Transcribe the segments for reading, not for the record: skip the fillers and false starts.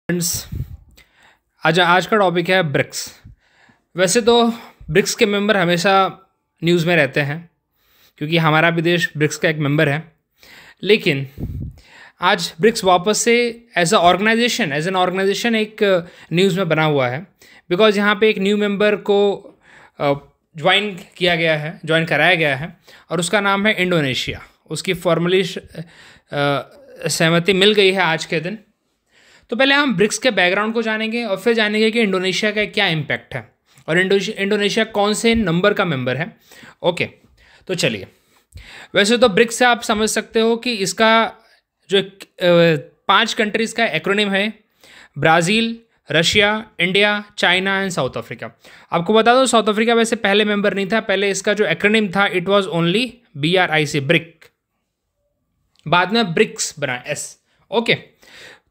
Friends, आज का topic है ब्रिक्स। वैसे तो ब्रिक्स के मेंबर हमेशा न्यूज़ में रहते हैं क्योंकि हमारा भी देश ब्रिक्स का एक मेंबर है, लेकिन आज ब्रिक्स वापस से एज एन ऑर्गेनाइजेशन एक न्यूज़ में बना हुआ है बिकॉज यहाँ पे एक न्यू मेंबर को ज्वाइन कराया गया है और उसका नाम है इंडोनेशिया। उसकी फॉर्मली सहमति मिल गई है आज के दिन। तो पहले हम ब्रिक्स के बैकग्राउंड को जानेंगे और फिर जानेंगे कि इंडोनेशिया का क्या इम्पैक्ट है और इंडोनेशिया कौन से नंबर का मेंबर है। ओके, तो चलिए। वैसे तो ब्रिक्स से आप समझ सकते हो कि इसका जो 5 कंट्रीज़ का एक्रोनिम है, Brazil, Russia, India, China and south Africa. आपको बता दो, साउथ अफ्रीका वैसे पहले मेंबर नहीं था। पहले इसका जो एक्रोनिम था it was only BRIC, brick. बाद में ब्रिक्स बना S। ओके,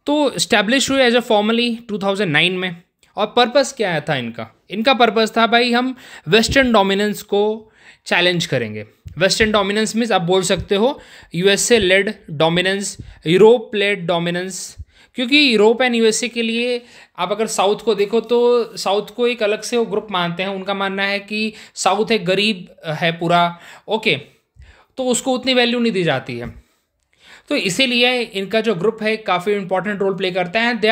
तो स्टैब्लिश हुए एज अ फॉर्मली 2009 में। और पर्पस क्या था इनका पर्पस था भाई हम वेस्टर्न डोमिनेंस को चैलेंज करेंगे। वेस्टर्न डोमिनेंस मीन्स आप बोल सकते हो USA led dominance, Europe led dominance. क्योंकि यूरोप एंड USA के लिए आप अगर साउथ को देखो तो साउथ को एक अलग से वो ग्रुप मानते हैं। उनका मानना है कि साउथ एक गरीब है पूरा, ओके, तो उसको उतनी वैल्यू नहीं दी जाती है। तो इसीलिए इनका जो ग्रुप है काफ़ी इंपॉर्टेंट रोल प्ले करता है। दे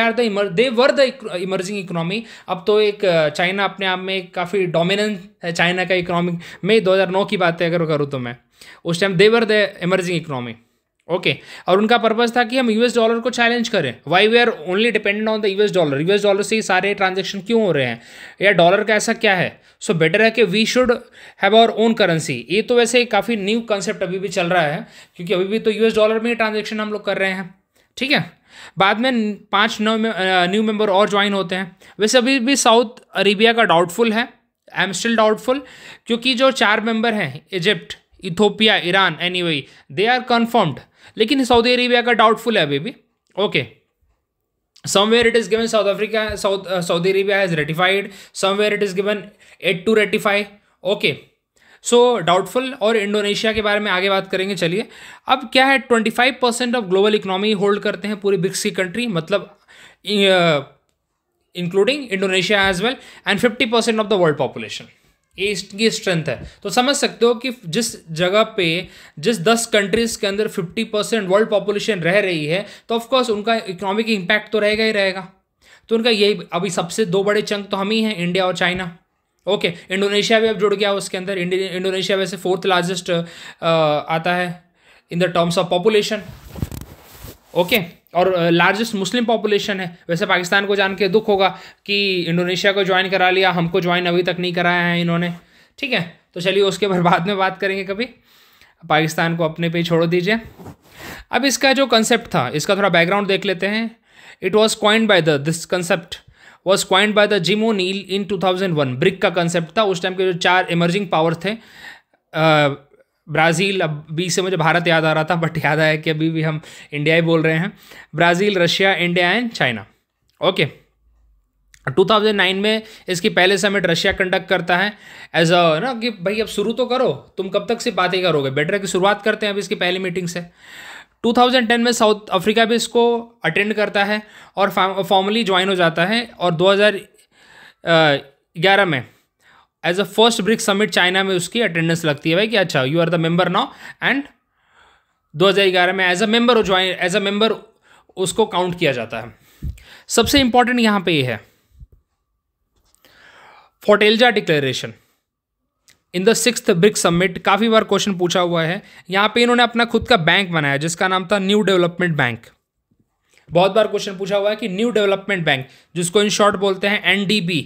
वर द इमर्जिंग इकोनॉमी। अब तो एक चाइना अपने आप में काफ़ी डोमिनेंट है। चाइना का इकोनॉमिक में 2009 की बातें अगर करूँ तो मैं उस time they were the emerging economy. Okay, और उनका पर्पस था कि हम US डॉलर को चैलेंज करें। Why we are only dependent on the US dollar से ही सारे ट्रांजेक्शन क्यों हो रहे हैं, या डॉलर का ऐसा क्या है। सो बेटर है कि we should have our own currency. ये तो वैसे काफ़ी न्यू कंसेप्ट अभी भी चल रहा है क्योंकि अभी भी तो US डॉलर में ही ट्रांजेक्शन हम लोग कर रहे हैं, ठीक है। बाद में 5 न्यू मेंबर और ज्वाइन होते हैं। वैसे अभी भी साउथ अरेबिया का डाउटफुल है, आई एम स्टिल डाउटफुल, क्योंकि जो 4 मेंबर हैं Egypt, Ethiopia, Iran, anyway they are confirmed, लेकिन सऊदी अरेबिया का डाउटफुल है अभी भी। Okay, somewhere it is given Saudi Arabia has ratified, somewhere it is given yet to ratify. Okay, so doubtful. और Indonesia के बारे में आगे बात करेंगे। चलिए, अब क्या है, 25% ऑफ ग्लोबल इकोनॉमी होल्ड करते हैं पूरी ब्रिक्स की कंट्री, मतलब including Indonesia as well, and 50% of the world population. ये इसकी स्ट्रेंथ है। तो समझ सकते हो कि जिस जगह पे जिस 10 कंट्रीज़ के अंदर 50% वर्ल्ड पॉपुलेशन रह रही है तो ऑफकोर्स उनका इकोनॉमिक इम्पैक्ट तो रहेगा ही रहेगा। तो उनका यही अभी सबसे 2 बड़े चंक तो हम ही हैं, इंडिया और चाइना। ओके, इंडोनेशिया भी अब जुड़ गया उसके अंदर। इंडोनेशिया वैसे 4th लार्जेस्ट आता है in the terms of population, okay, और लार्जेस्ट मुस्लिम पॉपुलेशन है। वैसे पाकिस्तान को जान के दुख होगा कि इंडोनेशिया को ज्वाइन करा लिया, हमको ज्वाइन अभी तक नहीं कराया है इन्होंने, ठीक है। तो चलिए उसके बाद में बात करेंगे कभी, पाकिस्तान को अपने पे ही छोड़ दीजिए। अब इसका जो कंसेप्ट था, इसका थोड़ा बैकग्राउंड देख लेते हैं। It was coined by this concept was coined by the Jim O'Neill in 2001। BRIC का कंसेप्ट था। उस टाइम के जो 4 इमर्जिंग पावर थे, ब्राज़ील, अब बी से मुझे भारत याद आ रहा था बट याद आया कि अभी भी हम इंडिया ही बोल रहे हैं। Brazil, Russia, India and China. Okay, 2009 में इसकी पहले समिट रशिया कंडक्ट करता है एज अ ना कि भाई अब शुरू तो करो, तुम कब तक से बातें करोगे, बेटर है कि शुरुआत करते हैं अब इसकी पहली मीटिंग से। 2010 में साउथ अफ्रीका भी इसको अटेंड करता है और फॉर्मली ज्वाइन हो जाता है। और 2011 में as a first BRICS summit China में उसकी अटेंडेंस लगती है भाई कि अच्छा you are the member now, and 2011 में एज अ मेंबर उसको काउंट किया जाता है। सबसे इंपॉर्टेंट यहाँ पे ये है Fortaleza declaration in the 6th BRICS summit. काफ़ी बार क्वेश्चन पूछा हुआ है। यहाँ पे इन्होंने अपना खुद का बैंक बनाया जिसका नाम था न्यू डेवलपमेंट बैंक। बहुत बार क्वेश्चन पूछा हुआ है कि न्यू डेवलपमेंट बैंक, जिसको इन शॉर्ट बोलते हैं NDB।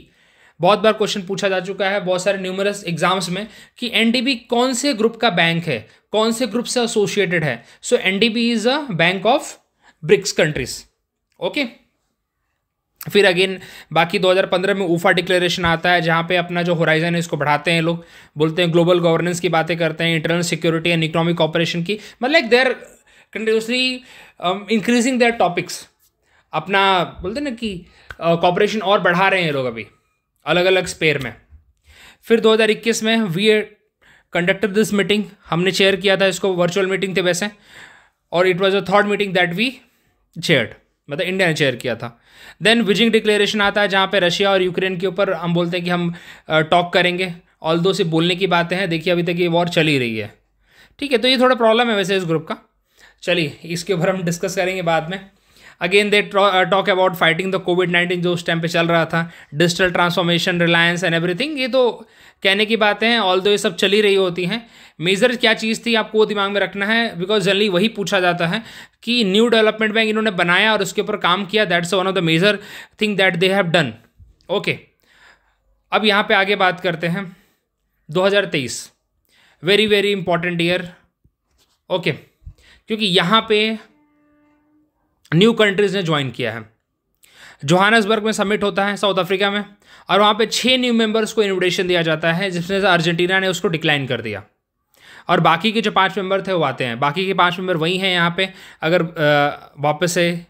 बहुत बार क्वेश्चन पूछा जा चुका है बहुत सारे न्यूमरस एग्जाम्स में कि NDB कौन से ग्रुप का बैंक है, कौन से ग्रुप से एसोसिएटेड है। सो NDB is a bank of BRICS countries. Okay, फिर अगेन बाकी 2015 में ऊफा डिक्लेरेशन आता है जहाँ पे अपना जो होराइजन है इसको बढ़ाते हैं लोग, बोलते हैं ग्लोबल गवर्नेंस की बातें करते हैं, internal security and economic cooperation की, मतलब their continuously increasing their topics. अपना बोलते हैं ना कि कॉपरेशन और बढ़ा रहे हैं लोग अभी अलग अलग स्पेयर में। फिर 2021 में वी कंडक्टेड दिस मीटिंग, हमने चेयर किया था इसको, वर्चुअल मीटिंग थे वैसे, और it was a third meeting that we chaired. मतलब इंडिया ने चेयर किया था। देन बीजिंग डिक्लेरेशन आता है जहाँ पे रशिया और यूक्रेन के ऊपर हम बोलते हैं कि हम टॉक करेंगे, ऑल दो सिर्फ बोलने की बातें हैं, देखिए अभी तक ये वॉर चल ही रही है। ठीक है, तो ये थोड़ा प्रॉब्लम है वैसे इस ग्रुप का। चलिए इसके ऊपर हम डिस्कस करेंगे बाद में। Again they talk about fighting the कोविड-19 जो उस टाइम पे चल रहा था, digital transformation, reliance and everything. ये तो कहने की बातें हैं, ऑल दो ये सब चली रही होती हैं। मेजर क्या चीज़ थी आपको दिमाग में रखना है, बिकॉज जनरली वही पूछा जाता है कि न्यू डेवलपमेंट बैंक इन्होंने बनाया और उसके ऊपर काम किया, that's one of the major thing that they have done. Okay, अब यहाँ पे आगे बात करते हैं 2023, very very important year. Okay, क्योंकि यहाँ पे न्यू कंट्रीज ने ज्वाइन किया है। जोहान्सबर्ग में समिट होता है साउथ अफ्रीका में, और वहाँ पे 6 न्यू मेंबर्स को इनविटेशन दिया जाता है, जिसमें से अर्जेंटीना ने उसको डिक्लाइन कर दिया, और बाकी के जो 5 मेंबर थे वो आते हैं। बाकी के 5 मेंबर वही हैं यहाँ पे अगर वापस से,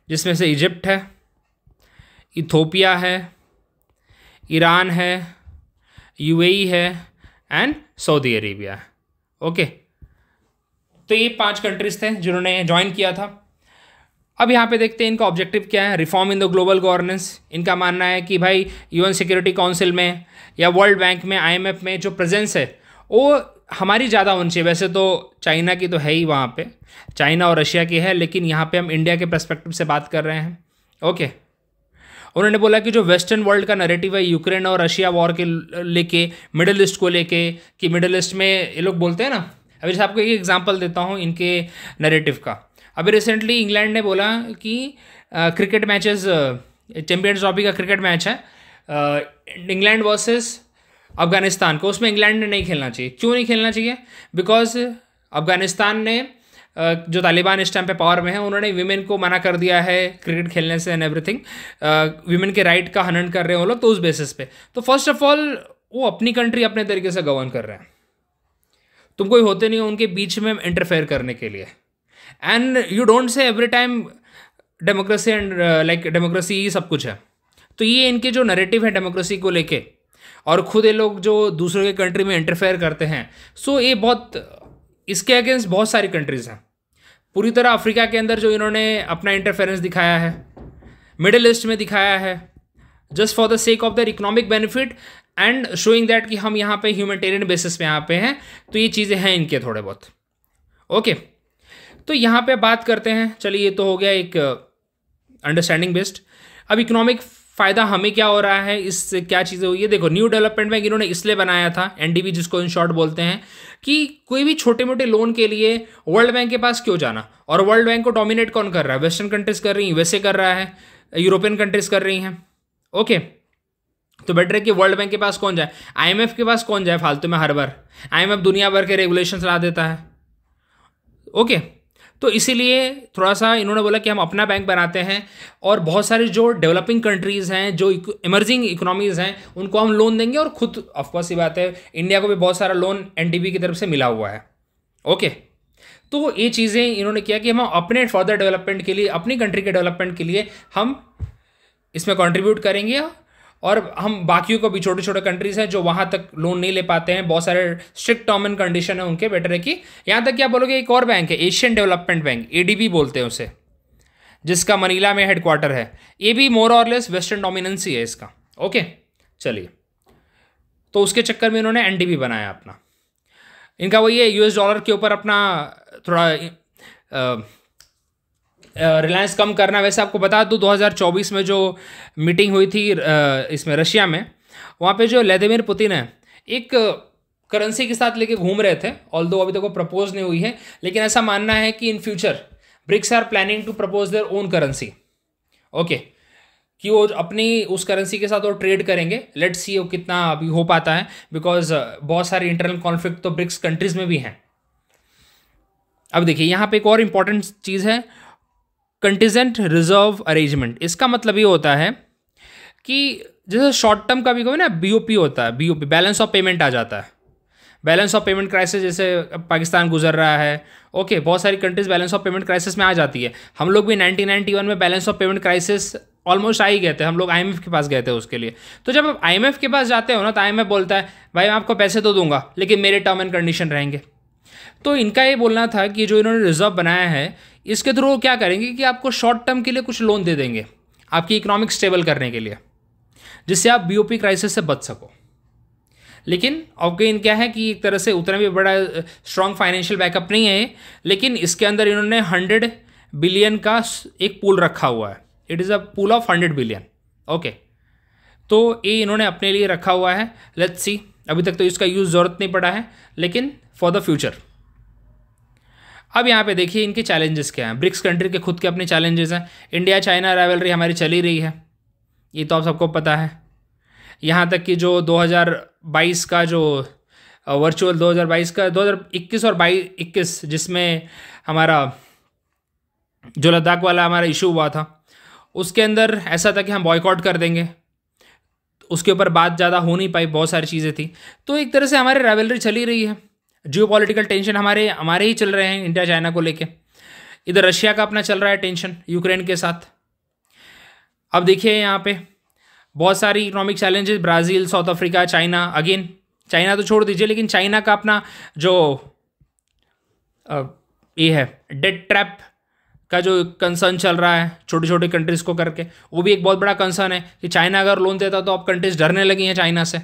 जिसमें से इजिप्ट है, इथोपिया है, ईरान है, यूएई है एंड सऊदी अरेबिया है। ओके, तो ये 5 कंट्रीज थे जिन्होंने ज्वाइन किया था। अब यहाँ पे देखते हैं इनका ऑब्जेक्टिव क्या है। Reform in the global governance, इनका मानना है कि भाई यूएन सिक्योरिटी काउंसिल में या वर्ल्ड बैंक में, आईएमएफ में जो प्रेजेंस है वो हमारी ज़्यादा होनी चाहिए। वैसे तो चाइना की तो है ही वहाँ पे, चाइना और रशिया की है, लेकिन यहाँ पे हम इंडिया के पर्सपेक्टिव से बात कर रहे हैं। ओके, उन्होंने बोला कि जो वेस्टर्न वर्ल्ड का नैरेटिव है यूक्रेन और रशिया वॉर के लेके, मिडिल ईस्ट को लेके, कि मिडिल ईस्ट में ये लोग बोलते हैं ना, अभी जैसे आपको एक एग्जांपल देता हूँ इनके नैरेटिव का। अभी रिसेंटली इंग्लैंड ने बोला कि क्रिकेट मैचेस, चैंपियंस ट्रॉफी का क्रिकेट मैच है इंग्लैंड वर्सेस अफगानिस्तान को, उसमें इंग्लैंड ने नहीं खेलना चाहिए। क्यों नहीं खेलना चाहिए? बिकॉज अफगानिस्तान ने जो तालिबान इस टाइम पे पावर में है, उन्होंने विमेन को मना कर दिया है क्रिकेट खेलने से एंड एवरीथिंग, विमेन के राइट का हनन कर रहे हैं वो लोग, तो उस बेसिस पे। तो फर्स्ट ऑफ ऑल वो अपनी कंट्री अपने तरीके से गवर्न कर रहे हैं, तुम कोई होते नहीं हो उनके बीच में इंटरफेयर करने के लिए। And you don't say every time democracy and like democracy ही सब कुछ है। तो ये इनके जो नैरेटिव है डेमोक्रेसी को लेके, और खुद ये लोग जो दूसरों के कंट्री में इंटरफेयर करते हैं, सो ये बहुत, इसके अगेंस्ट बहुत सारी कंट्रीज़ हैं। पूरी तरह अफ्रीका के अंदर जो इन्होंने अपना इंटरफेरेंस दिखाया है, मिडिल ईस्ट में दिखाया है, just for the sake of their economic benefit and showing that कि हम यहाँ पे ह्यूमैनिटेरियन बेसिस पे यहाँ पे हैं। तो ये चीज़ें हैं इनके थोड़े बहुत। ओके, तो यहाँ पे बात करते हैं। चलिए, ये तो हो गया एक अंडरस्टैंडिंग बेस्ड। अब इकोनॉमिक फ़ायदा हमें क्या हो रहा है, इससे क्या चीज़ें हुई है। देखो, न्यू डेवलपमेंट बैंक इन्होंने इसलिए बनाया था, एनडीबी जिसको इन शॉर्ट बोलते हैं, कि कोई भी छोटे मोटे लोन के लिए वर्ल्ड बैंक के पास क्यों जाना। और वर्ल्ड बैंक को डोमिनेट कौन कर रहा है? वेस्टर्न कंट्रीज कर रही हैं, यूएसए कर रहा है, यूरोपियन कंट्रीज कर रही हैं। ओके, तो बेटर है कि वर्ल्ड बैंक के पास कौन जाए, आईएमएफ के पास कौन जाए फालतू में हर बार। आईएमएफ दुनिया भर के रेगुलेशंस ला देता है। ओके, तो इसीलिए थोड़ा सा इन्होंने बोला कि हम अपना बैंक बनाते हैं, और बहुत सारी जो डेवलपिंग कंट्रीज़ हैं, जो इमर्जिंग इकोनॉमीज़ हैं, उनको हम लोन देंगे। और खुद ऑफकोर्स ये बात है, इंडिया को भी बहुत सारा लोन एनडीबी की तरफ से मिला हुआ है। ओके, तो ये चीज़ें इन्होंने किया कि हम अपने फर्दर डेवलपमेंट के लिए, अपनी कंट्री के डेवलपमेंट के लिए हम इसमें कंट्रीब्यूट करेंगे, और हम बाकियों को भी, छोटे छोटे कंट्रीज़ हैं जो वहाँ तक लोन नहीं ले पाते हैं, बहुत सारे स्ट्रिक्ट टर्म एंड कंडीशन है उनके, बेटर है कि यहाँ तक क्या बोलोगे। एक और बैंक है, एशियन डेवलपमेंट बैंक, एडीबी बोलते हैं उसे, जिसका मनीला में हेडक्वार्टर है। ये भी मोर और लेस वेस्टर्न डोमिनेंसी है इसका। ओके, चलिए, तो उसके चक्कर में इन्होंने एनडीबी बनाया अपना। इनका वही है, यूएस डॉलर के ऊपर अपना थोड़ा रिलायंस कम करना। वैसे आपको बता दूं 2024 में जो मीटिंग हुई थी इसमें रशिया में, वहाँ पे जो व्लादिमीर पुतिन है एक करेंसी के साथ लेके घूम रहे थे, ऑल्दो अभी तक वो प्रपोज नहीं हुई है, लेकिन ऐसा मानना है कि in future BRICS are planning to propose their own currency. Okay, कि वो अपनी उस करेंसी के साथ वो ट्रेड करेंगे। लेट्स सी वो कितना अभी हो पाता है, बिकॉज बहुत सारी इंटरनल कॉन्फ्लिक्ट तो ब्रिक्स कंट्रीज में भी हैं। अब देखिए, यहाँ पे एक और इम्पॉर्टेंट चीज़ है, कंटिजेंट रिजर्व अरेंजमेंट। इसका मतलब ये होता है कि जैसे शॉर्ट टर्म का भी कोई ना बीओपी होता है, बीओपी बैलेंस ऑफ पेमेंट आ जाता है। बैलेंस ऑफ पेमेंट क्राइसिस जैसे पाकिस्तान गुजर रहा है, ओके, बहुत सारी countries balance of payment crisis में आ जाती है। हम लोग भी 1991 में balance of payment crisis almost आ ही गए थे, हम लोग आईएमएफ के पास गए थे उसके लिए। तो जब आप आईएमएफ के पास जाते हो ना, तो आईएमएफ बोलता है भाई मैं आपको पैसे तो दूंगा, लेकिन मेरे टर्म एंड कंडीशन रहेंगे। तो इनका ये बोलना था कि जो इन्होंने रिजर्व बनाया है, इसके थ्रू क्या करेंगे कि आपको शॉर्ट टर्म के लिए कुछ लोन दे देंगे आपकी इकोनॉमिक स्टेबल करने के लिए, जिससे आप बीओपी क्राइसिस से बच सको। लेकिन अगेन क्या है कि एक तरह से उतना भी बड़ा स्ट्रॉन्ग फाइनेंशियल बैकअप नहीं है, लेकिन इसके अंदर इन्होंने 100 बिलियन का एक पूल रखा हुआ है। It is a pool of 100 billion. Okay, तो ये इन्होंने अपने लिए रखा हुआ है। लेट्स सी, अभी तक तो इसका यूज़ ज़रूरत नहीं पड़ा है, लेकिन फॉर द फ्यूचर। अब यहाँ पे देखिए इनके चैलेंजेस क्या हैं। ब्रिक्स कंट्री के खुद के अपने चैलेंजेस हैं। इंडिया चाइना राइवलरी हमारी चली रही है, ये तो आप सबको पता है। यहाँ तक कि जो 2022 का जो वर्चुअल 2022 का 2021 और 21 जिसमें हमारा जो लद्दाख वाला हमारा इशू हुआ था, उसके अंदर ऐसा था कि हम बॉयकॉट कर देंगे, उसके ऊपर बात ज़्यादा हो नहीं पाई, बहुत सारी चीज़ें थी। तो एक तरह से हमारी राइवलरी चली रही है, जियोपॉलिटिकल टेंशन हमारे ही चल रहे हैं इंडिया चाइना को लेके। इधर रशिया का अपना चल रहा है टेंशन यूक्रेन के साथ। अब देखिए यहाँ पे बहुत सारी economic challenges, Brazil, south Africa, China. Again China तो छोड़ दीजिए, लेकिन चाइना का अपना जो ये है डेट ट्रैप का जो कंसर्न चल रहा है छोटी छोटी कंट्रीज़ को करके, वो भी एक बहुत बड़ा कंसर्न है कि चाइना अगर लोन देता तो अब कंट्रीज़ डरने लगी हैं चाइना से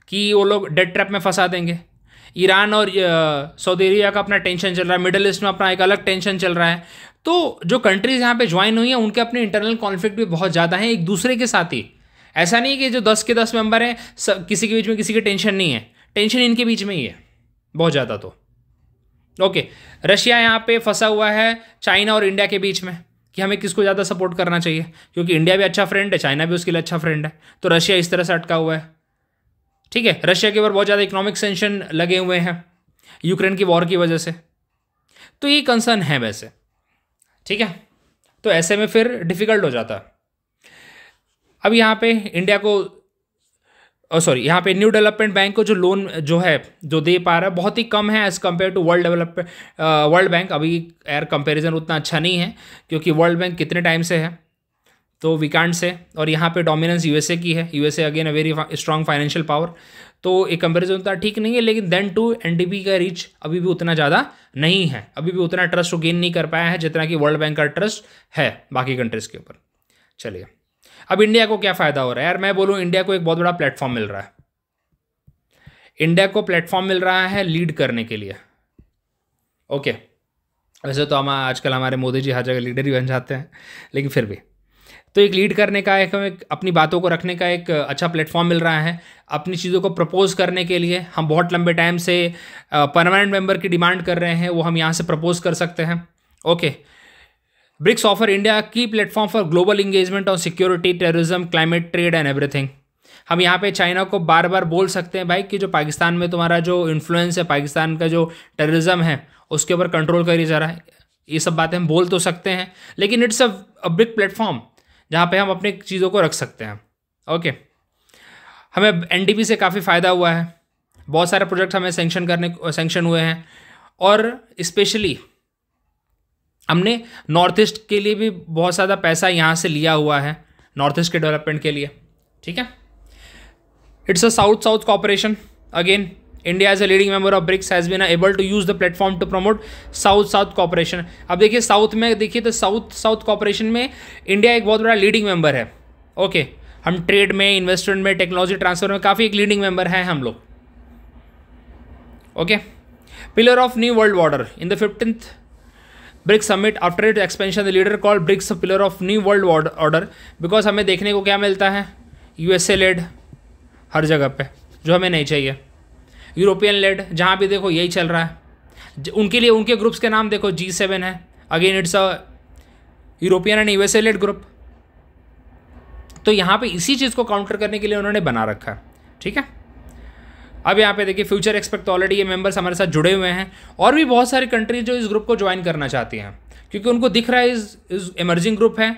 कि वो लोग डेट ट्रैप में फंसा देंगे। ईरान और सऊदी अरेबिया का अपना टेंशन चल रहा है, मिडिल ईस्ट में अपना एक अलग टेंशन चल रहा है। तो जो कंट्रीज़ यहाँ पे ज्वाइन हुई हैं उनके अपने इंटरनल कॉन्फ्लिक्ट भी बहुत ज़्यादा हैं एक दूसरे के साथ ही। ऐसा नहीं कि जो 10 के 10 मेंबर हैं किसी के बीच में किसी की टेंशन नहीं है, टेंशन इनके बीच में ही है बहुत ज़्यादा। तो ओके, रशिया यहाँ पे फंसा हुआ है चाइना और इंडिया के बीच में कि हमें किसको ज़्यादा सपोर्ट करना चाहिए, क्योंकि इंडिया भी अच्छा फ्रेंड है, चाइना भी उसके लिए अच्छा फ्रेंड है। तो रशिया इस तरह से अटका हुआ है। ठीक है, रशिया के ऊपर बहुत ज़्यादा इकोनॉमिक सेंशन लगे हुए हैं यूक्रेन की वॉर की वजह से। तो ये कंसर्न है वैसे। ठीक है, तो ऐसे में फिर डिफ़िकल्ट हो जाता है। अब यहाँ पे इंडिया को यहाँ पे न्यू डेवलपमेंट बैंक को जो लोन जो है जो दे पा रहा है बहुत ही कम है as compare to world bank. अभी यार कंपैरिजन उतना अच्छा नहीं है, क्योंकि वर्ल्ड बैंक कितने टाइम से है तो वी कांट से, और यहाँ पे डोमिनेंस यूएसए की है। USA again a very strong financial power, तो एक कंपैरिजन उतना ठीक नहीं है। लेकिन देन टू एनडीबी का रीच अभी भी उतना ज़्यादा नहीं है, अभी भी उतना ट्रस्ट गेन नहीं कर पाया है जितना कि वर्ल्ड बैंक का ट्रस्ट है बाकी कंट्रीज़ के ऊपर। चलिए, अब इंडिया को क्या फ़ायदा हो रहा है यार, मैं बोलूँ इंडिया को एक बहुत बड़ा प्लेटफॉर्म मिल रहा है। इंडिया को प्लेटफॉर्म मिल रहा है लीड करने के लिए। ओके, वैसे तो हम आजकल हमारे मोदी जी हर जगह लीडर ही बन जाते हैं, लेकिन फिर भी तो एक लीड करने का एक अपनी बातों को रखने का एक अच्छा प्लेटफॉर्म मिल रहा है। अपनी चीज़ों को प्रपोज करने के लिए हम बहुत लंबे टाइम से परमानेंट मेंबर की डिमांड कर रहे हैं, वो हम यहाँ से प्रपोज कर सकते हैं। ओके, ब्रिक्स ऑफर इंडिया की platform for global engagement on security, terrorism, climate, trade and everything. हम यहाँ पे चाइना को बार बार बोल सकते हैं भाई कि जो पाकिस्तान में तुम्हारा जो इन्फ्लुएंस है, पाकिस्तान का जो टेररिज्म है उसके ऊपर कंट्रोल करी जा रहा है। ये सब बातें हम बोल तो सकते हैं, लेकिन इट्स अ बिग प्लेटफॉर्म जहाँ पे हम अपने चीज़ों को रख सकते हैं। ओके, हमें एनडीपी से काफ़ी फ़ायदा हुआ है, बहुत सारे प्रोजेक्ट हमें सेंक्शन हुए हैं, और स्पेशली हमने नॉर्थ ईस्ट के लिए भी बहुत ज़्यादा पैसा यहाँ से लिया हुआ है, नॉर्थ ईस्ट के डेवलपमेंट के लिए। ठीक है, it's a south south cooperation. Again India as a leading member of BRICS has been able to use the platform to promote south south cooperation. अब देखिए साउथ में देखिए तो साउथ साउथ कॉपरेशन में इंडिया एक बहुत बड़ा लीडिंग मेंबर है। ओके, हम ट्रेड में, इन्वेस्टमेंट में, टेक्नोलॉजी ट्रांसफर में काफ़ी एक लीडिंग मेंबर हैं हम लोग। Okay, pillar of new world order in the 15th BRICS summit after it expansion the leader call BRICS pillar of new world order. Because हमें देखने को क्या मिलता है, यूएसए लेड हर जगह पे, जो हमें नहीं चाहिए। यूरोपियन लेड, जहाँ भी देखो यही चल रहा है। उनके लिए उनके ग्रुप्स के नाम देखो, G7 है, again it's a European and USA led group. तो यहाँ पे इसी चीज़ को काउंटर करने के लिए उन्होंने बना रखा है। ठीक है, अब यहाँ पे देखिए फ्यूचर एक्सपेक्ट ऑलरेडी ये मेंबर्स हमारे साथ जुड़े हुए हैं, और भी बहुत सारी कंट्रीज जो इस ग्रुप को ज्वाइन करना चाहती हैं, क्योंकि उनको दिख रहा है इस इमर्जिंग ग्रुप है,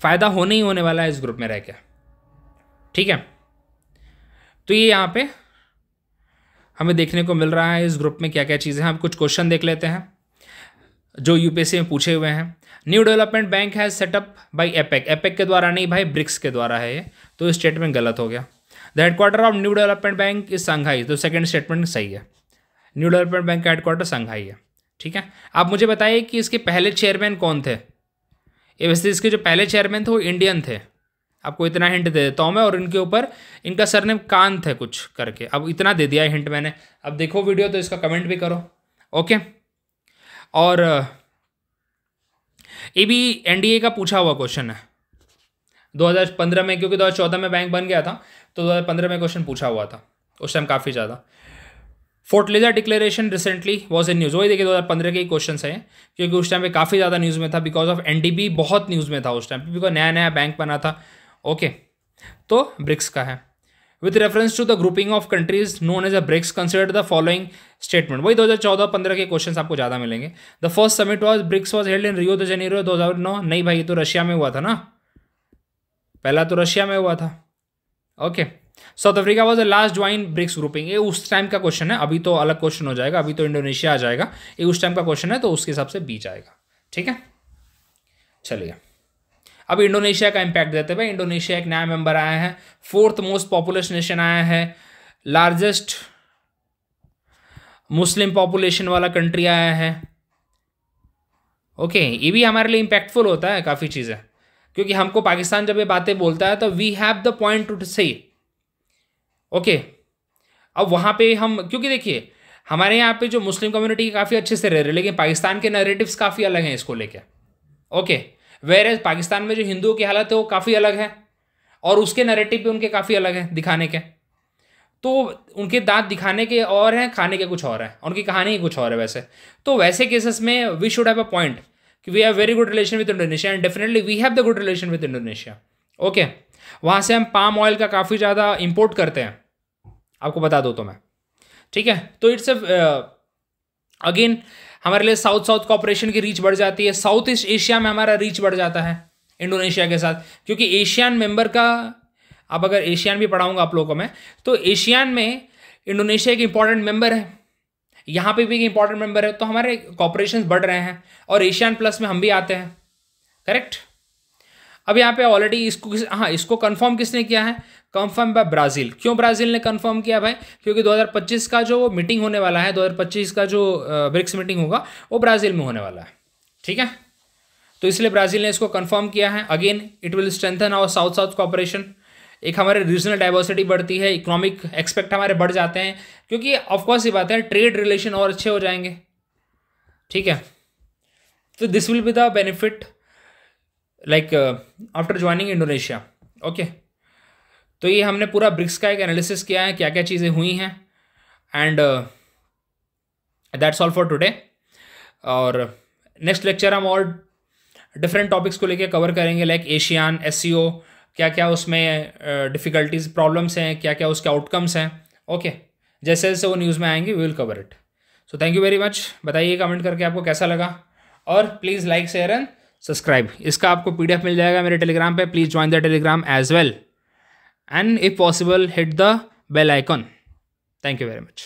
फ़ायदा होने ही होने वाला है इस ग्रुप में रह के। ठीक है, तो ये यहाँ पे हमें देखने को मिल रहा है इस ग्रुप में क्या क्या चीज़ें हैं। हम कुछ क्वेश्चन देख लेते हैं जो यूपीएससी में पूछे हुए हैं। New development bank has set up by APEC, APEC के द्वारा नहीं भाई, ब्रिक्स के द्वारा है ये, तो इस स्टेटमेंट गलत हो गया। The headquarter of new development bank is Shanghai, तो सेकंड स्टेटमेंट सही है, न्यू डेवलपमेंट बैंक का हेडक्वार्टर संघाई है। ठीक है, आप मुझे बताइए कि इसके पहले चेयरमैन कौन थे। ये वैसे इसके जो पहले चेयरमैन थे वो इंडियन थे, आपको इतना हिंट दे देता हूँ मैं। और इनके ऊपर इनका सरनेम कान थे कुछ करके, अब इतना दे दिया हिंट मैंने। अब देखो वीडियो तो इसका कमेंट भी करो, ओके। और ये भी एनडीए का पूछा हुआ क्वेश्चन है 2015 में, क्योंकि 2014 में बैंक बन गया था, तो 2015 में क्वेश्चन पूछा हुआ था उस टाइम काफ़ी ज़्यादा। फोर्टलेजा declaration recently was in news, वही देखिए 2015 के ही क्वेश्चन है, क्योंकि उस टाइम पे काफ़ी ज़्यादा न्यूज़ में था, बिकॉज ऑफ एनडीबी बहुत न्यूज़ में था उस टाइम पे, बिकॉज नया नया बैंक बना था, ओके। तो ब्रिक्स का है, with reference to the grouping of countries known as a BRICS considered the following statement. वही 2014-15 के क्वेश्चन आपको ज़्यादा मिलेंगे। The first summit was BRICS was held in Rio de Janeiro 2009। नहीं भाई, ये तो रशिया में हुआ था ना, पहला तो रशिया में हुआ था, okay. South Africa was the last join BRICS grouping, ये उस टाइम का क्वेश्चन है, अभी तो अलग क्वेश्चन हो जाएगा, अभी तो इंडोनेशिया आ जाएगा, ये उस टाइम का क्वेश्चन है, तो उसके हिसाब से बीच आएगा, ठीक है। चलिए अब इंडोनेशिया का इंपैक्ट देते हुए, इंडोनेशिया एक नया मेंबर आया है, 4th मोस्ट पॉपुलस नेशन आया है, लार्जेस्ट मुस्लिम पॉपुलेशन वाला कंट्री आया है, ओके। ये भी हमारे लिए इंपैक्टफुल होता है काफ़ी चीज़ें, क्योंकि हमको पाकिस्तान जब ये बातें बोलता है तो we have the point to say, okay. अब वहाँ पे हम, क्योंकि देखिए हमारे यहाँ पे जो मुस्लिम कम्युनिटी काफ़ी अच्छे से रह रहे हैं, लेकिन पाकिस्तान के नैरेटिव्स काफ़ी अलग हैं इसको लेके, ओके। वेयर पाकिस्तान में जो हिंदुओं की हालत है वो काफ़ी अलग है, और उसके नैरेटिव भी उनके काफ़ी अलग हैं दिखाने के, तो उनके दांत दिखाने के और हैं, खाने के कुछ और हैं, उनकी कहानी ही कुछ और है वैसे। तो वैसे केसेस में we should have a point कि we have very good relation with Indonesia, and definitely we have the good relation with Indonesia, okay. वहाँ से हम पाम ऑयल का काफ़ी ज़्यादा इंपोर्ट करते हैं, आपको बता दो तो मैं, ठीक है। तो इट्स अगेन हमारे लिए साउथ साउथ कॉपरेशन की रीच बढ़ जाती है, साउथ ईस्ट एशिया में हमारा रीच बढ़ जाता है इंडोनेशिया के साथ, क्योंकि एशियन मेंबर का, अब अगर एशियन भी पढ़ाऊंगा आप लोगों को मैं, तो एशियन में इंडोनेशिया एक इंपॉर्टेंट मेंबर है, यहाँ पे भी एक इंपॉर्टेंट मेंबर है, तो हमारे कॉपरेशन बढ़ रहे हैं, और एशियन प्लस में हम भी आते हैं, करेक्ट। अब यहाँ पे ऑलरेडी इसको, हाँ, इसको कंफर्म किसने किया है, कंफर्म बाय ब्राज़ील। क्यों ब्राज़ील ने कंफर्म किया भाई, क्योंकि 2025 का जो मीटिंग होने वाला है, 2025 का जो ब्रिक्स मीटिंग होगा वो ब्राज़ील में होने वाला है, ठीक है। तो इसलिए ब्राज़ील ने इसको कंफर्म किया है। Again it will strengthen our south south cooperation, एक हमारे रीजनल डाइवर्सिटी बढ़ती है, इकोनॉमिक एक्सपेक्ट हमारे बढ़ जाते हैं, क्योंकि ऑफकोर्स ये बात है ट्रेड रिलेशन और अच्छे हो जाएंगे, ठीक है। तो this will be the benefit like after joining Indonesia, okay. तो ये हमने पूरा ब्रिक्स का एक एनालिसिस किया है, क्या क्या चीज़ें हुई हैं, and that's all for today. और नेक्स्ट लेक्चर हम और डिफरेंट टॉपिक्स को लेके कवर करेंगे, लाइक एशियान, एससीओ, क्या क्या उसमें डिफ़िकल्टीज प्रॉब्लम्स हैं, क्या क्या उसके आउटकम्स हैं, ओके। जैसे जैसे वो न्यूज़ में आएंगे we will cover it. So thank you very much, बताइए कमेंट करके आपको कैसा लगा, और please like share and subscribe. इसका आपको PDF मिल जाएगा मेरे टेलीग्राम पे, please join the Telegram as well, and if possible hit the bell icon. Thank you very much.